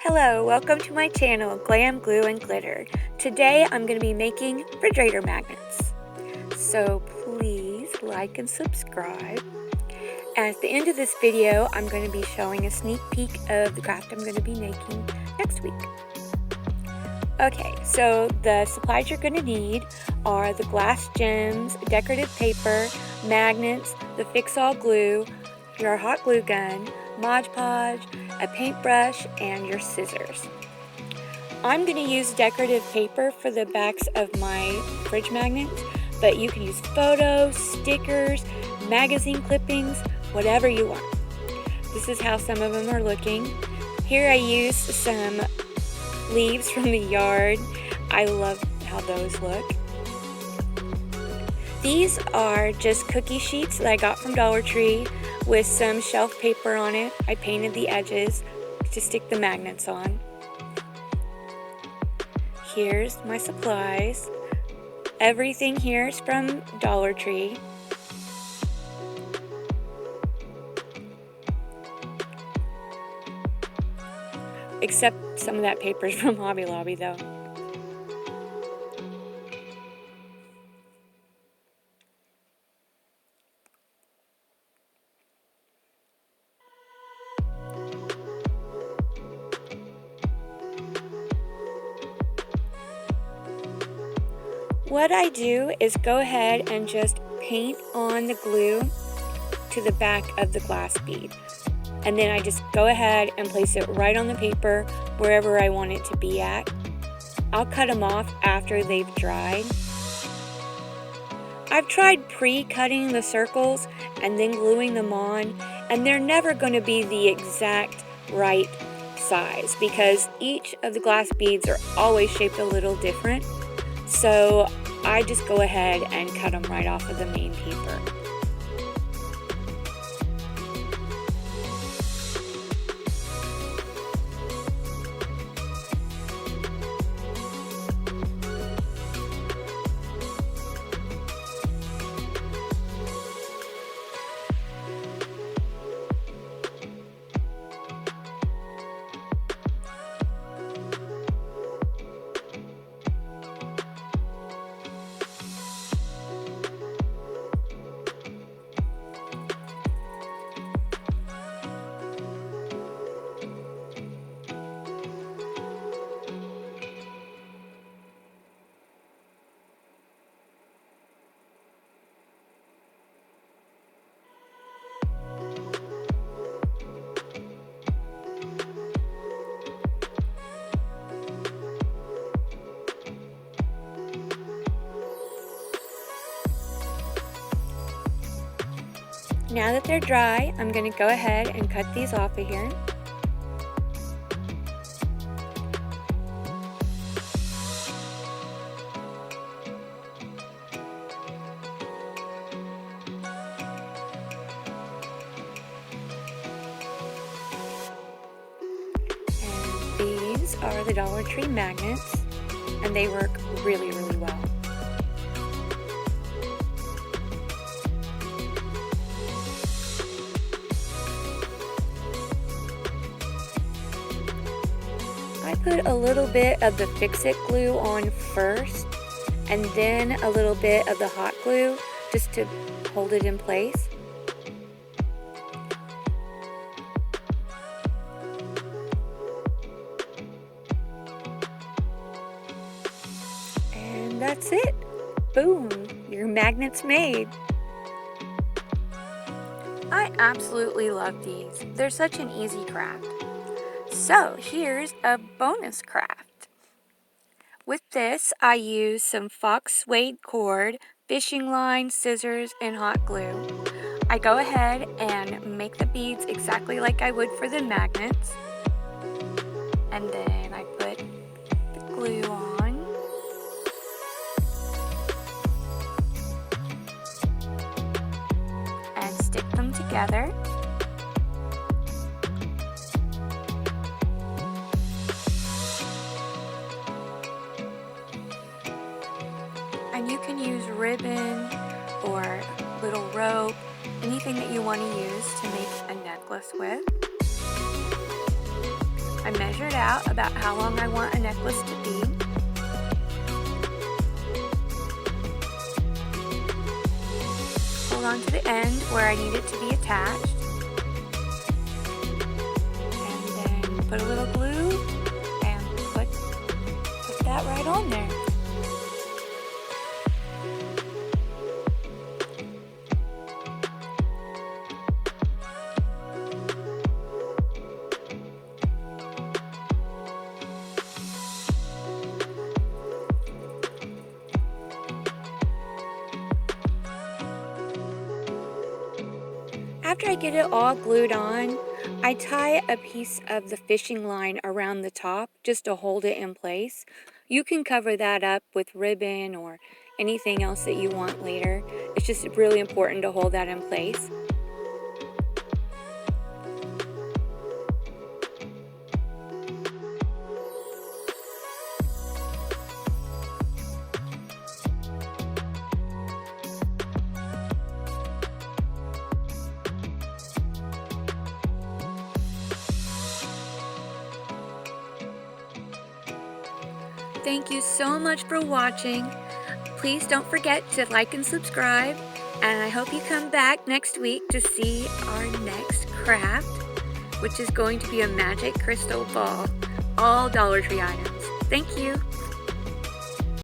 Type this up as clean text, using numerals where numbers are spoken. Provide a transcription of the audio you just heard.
Hello, welcome to my channel, Glam, Glue, and Glitter. Today I'm going to be making refrigerator magnets. So please like and subscribe. And at the end of this video, I'm going to be showing a sneak peek of the craft I'm going to be making next week. Okay, so the supplies you're going to need are the glass gems, decorative paper, magnets, the fix-all glue, your hot glue gun, Mod Podge, a paintbrush, and your scissors. I'm going to use decorative paper for the backs of my fridge magnets, but you can use photos, stickers, magazine clippings, whatever you want. This is how some of them are looking. Here I used some leaves from the yard. I love how those look. These are just cookie sheets that I got from Dollar Tree with some shelf paper on it. I painted the edges to stick the magnets on. Here's my supplies. Everything here is from Dollar Tree. Except some of that paper is from Hobby Lobby though. What I do is go ahead and just paint on the glue to the back of the glass bead. And then I just go ahead and place it right on the paper wherever I want it to be at. I'll cut them off after they've dried. I've tried pre-cutting the circles and then gluing them on, and they're never going to be the exact right size because each of the glass beads are always shaped a little different. So I just go ahead and cut them right off of the main paper. Now that they're dry, I'm going to go ahead and cut these off of here. And these are the Dollar Tree magnets, and they work really, really well. I put a little bit of the Fix-It glue on first and then a little bit of the hot glue just to hold it in place. And that's it. Boom, your magnet's made. I absolutely love these. They're such an easy craft. So here's a bonus craft. With this, I use some fox suede cord, fishing line, scissors, and hot glue. I go ahead and make the beads exactly like I would for the magnets. And then I put the glue on. And stick them together. And you can use ribbon or little rope, anything that you want to use to make a necklace with. I measured out about how long I want a necklace to be. Hold on to the end where I need it to be attached. And then put a little glue and put that right on there. After I get it all glued on, I tie a piece of the fishing line around the top just to hold it in place. You can cover that up with ribbon or anything else that you want later. It's just really important to hold that in place. Thank you so much for watching. Please don't forget to like and subscribe, and I hope you come back next week to see our next craft, which is going to be a magic crystal ball, all Dollar Tree items. Thank you.